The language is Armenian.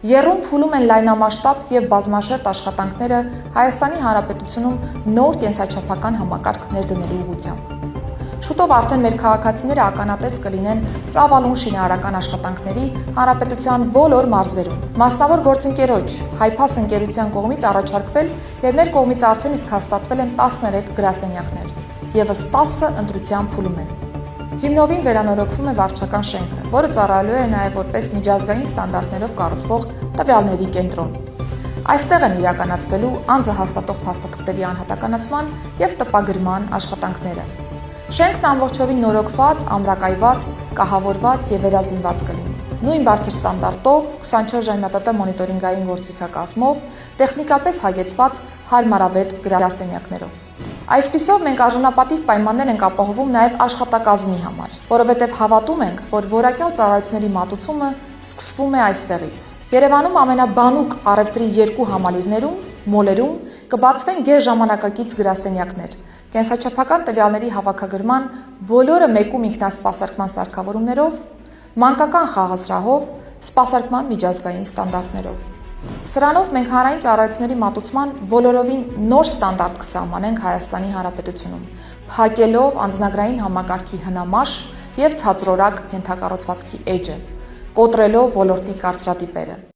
Եռում փուլում են լայնամասշտաբ և բազմաշերտ աշխատանքները Հայաստանի Հանրապետությունում նոր կենսաչափական համակարգ ներդնելու ուղղությամբ։ Շուտով արդեն մեր քաղաքացիները ականատես կլինեն ծավալուն շինարարական աշխատանքների հանրապետության բոլոր մարզերում։ Մասնավոր գործընկերոջ Հայփաս ընկերության կողմից առաջարկվել և մեր կողմից արդեն իսկ հաստատվել են 13 գրասենյակներ, ևս 10-ը ընտրության փուլում են։ Հիմնովին վերանորոգվում է վարչական շենքը, որը ծառայելու է նաև որպես միջազգային ստանդարտներով կառուցվող տվյալների կենտրոն։ Այստեղ են իրականացվելու անձը հաստատող փաստաթղթերի անհատականացման և տպագրման աշխատանքները։ Շենքն ամբողջովին նորոգված, ամրակայված, կահավորված և վերազինված կլինի։ Նույն բարձր ստանդարտով, 24 ժամ մոնիտորինգային գործիքակազմով, տեխնիկապես հագեցված հարմարավետ գրասենյակներով։ Այսպիսով մենք արժանապատիվ պայմաններ ենք ապահովում նաև աշխատակազմի համար, որովհետև հավատում ենք, որ որակյալ ծառայությունների մատուցումը սկսվում է այստեղից։ Երևանում ամենաբանուկ առևտրի 2 համալիրներում, մոլերում կբացվեն գերժամանակակից գրասենյակներ, կենսաչափական տվյալների հավաքագրման բոլորը մեկում ինքնասպասարկման սարքավորումներով, մանկական խաղասրահով, սպասարկման միջազգային ստանդարտներով։ Սրանով մենք հանրային ծառայությունների մատուցման բոլորովին նոր ստանդարտ կսահմանենք Հայաստանի Հանրապետությունում, փակելով անձնագրային համակարգի հնամաշ և ցածրորակ ենթակառուցվածքի էջը, կոտրելով ոլորտի կարծրատիպերը։